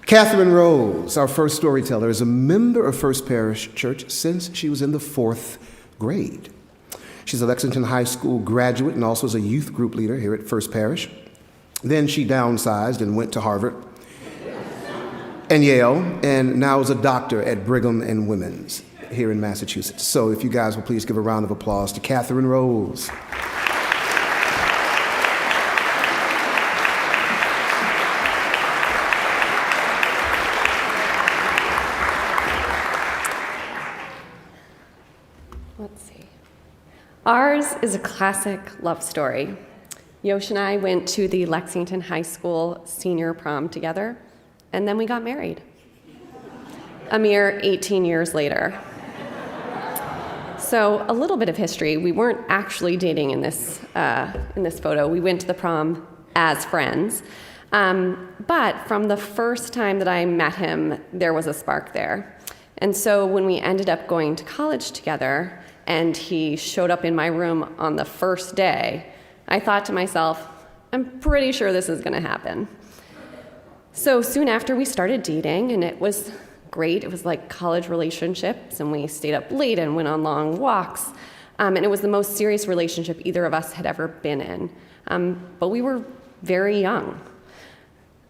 Katherine Rose, our first storyteller, is a member of First Parish Church since she was in the 4th grade. She's a Lexington High School graduate and also is a youth group leader here at First Parish. Then she downsized and went to Harvard and Yale, and now is a doctor at Brigham and Women's here in Massachusetts. So if you guys will please give a round of applause to Katherine Rose. Let's see. Ours is a classic love story. Yosh and I went to the Lexington High School senior prom together, and then we got married. A mere 18 years later. So a little bit of history. We weren't actually dating in this photo. We went to the prom as friends. But from the first time that I met him, there was a spark there. And so when we ended up going to college together and he showed up in my room on the first day, I thought to myself, I'm pretty sure this is going to happen. So soon after we started dating, and it was great. It was like college relationships, and we stayed up late and went on long walks. And it was the most serious relationship either of us had ever been in. But we were very young.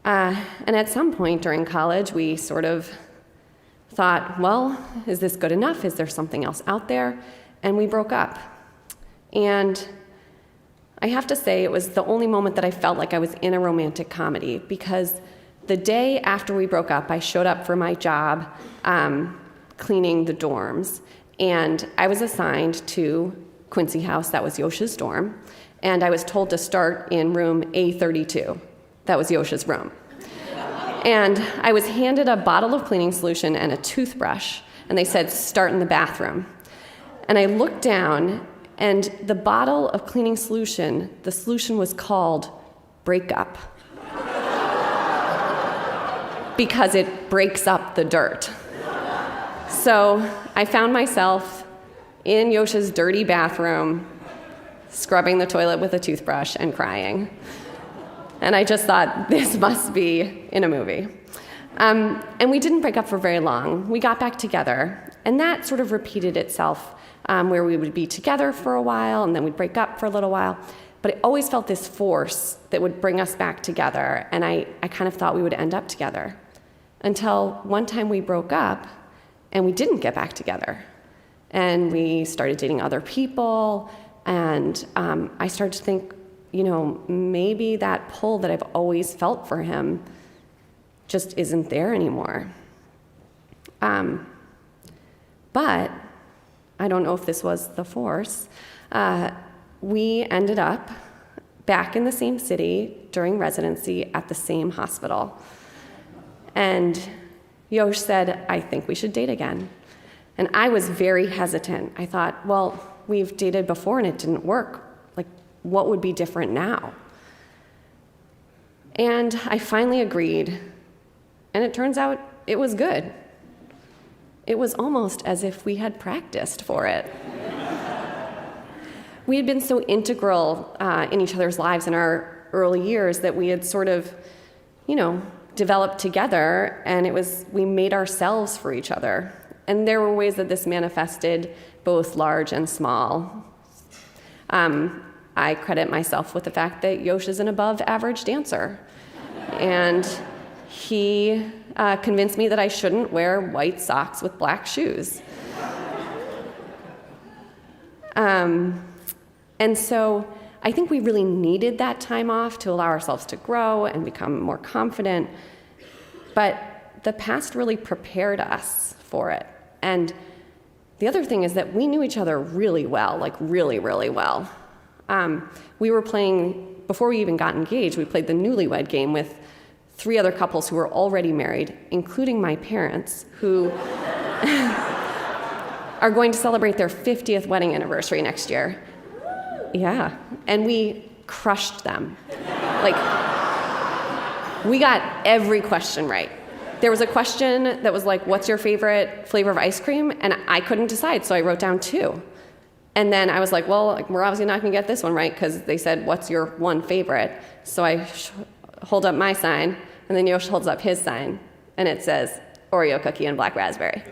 And at some point during college, we sort of thought, well, is this good enough? Is there something else out there? And we broke up. And I have to say, it was the only moment that I felt like I was in a romantic comedy, because the day after we broke up, I showed up for my job cleaning the dorms, and I was assigned to Quincy House. That was Yosh's dorm, and I was told to start in room A32. That was Yosh's room. And I was handed a bottle of cleaning solution and a toothbrush, and they said, start in the bathroom. And I looked down, and the bottle of cleaning solution, the solution was called Break Up, because it breaks up the dirt. So I found myself in Yosh's dirty bathroom, scrubbing the toilet with a toothbrush and crying. And I just thought, this must be in a movie. And we didn't break up for very long. We got back together, and that sort of repeated itself, where we would be together for a while, and then we'd break up for a little while. But I always felt this force that would bring us back together, and I kind of thought we would end up together. Until one time we broke up, and we didn't get back together. And we started dating other people, and I started to think, maybe that pull that I've always felt for him just isn't there anymore. But I don't know if this was the force. We ended up back in the same city during residency at the same hospital. And Yosh said, I think we should date again. And I was very hesitant. I thought, well, we've dated before and it didn't work. Like, what would be different now? And I finally agreed. And it turns out it was good. It was almost as if we had practiced for it. We had been so integral in each other's lives in our early years that we had sort of, developed together, and we made ourselves for each other. And there were ways that this manifested, both large and small. I credit myself with the fact that Yosh is an above-average dancer. And he convinced me that I shouldn't wear white socks with black shoes. And so I think we really needed that time off to allow ourselves to grow and become more confident. But the past really prepared us for it. And the other thing is that we knew each other really well, like really, really well. We were playing, before we even got engaged, we played the newlywed game with 3 other couples who were already married, including my parents, who are going to celebrate their 50th wedding anniversary next year. Yeah, and we crushed them. We got every question right. There was a question that was like, what's your favorite flavor of ice cream? And I couldn't decide, so I wrote down 2. And then I was like, well, we're obviously not going to get this one right, because they said, what's your one favorite? So I hold up my sign, and then Yosh holds up his sign. and it says Oreo cookie and black raspberry.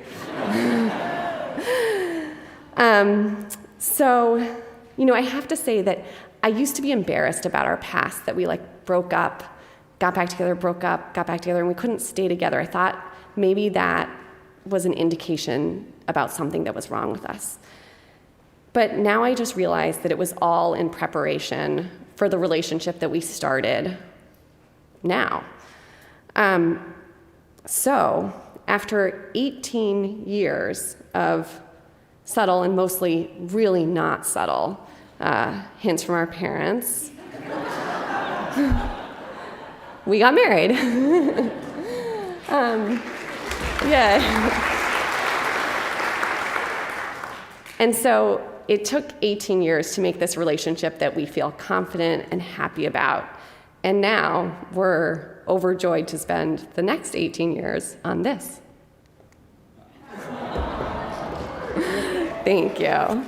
So, I have to say that I used to be embarrassed about our past, that we broke up, got back together, broke up, got back together, and we couldn't stay together. I thought maybe that was an indication about something that was wrong with us. But now I just realized that it was all in preparation for the relationship that we started now. So after 18 years of subtle and mostly really not subtle hints from our parents, we got married. Yeah. And so it took 18 years to make this relationship that we feel confident and happy about. And now we're overjoyed to spend the next 18 years on this. Thank you.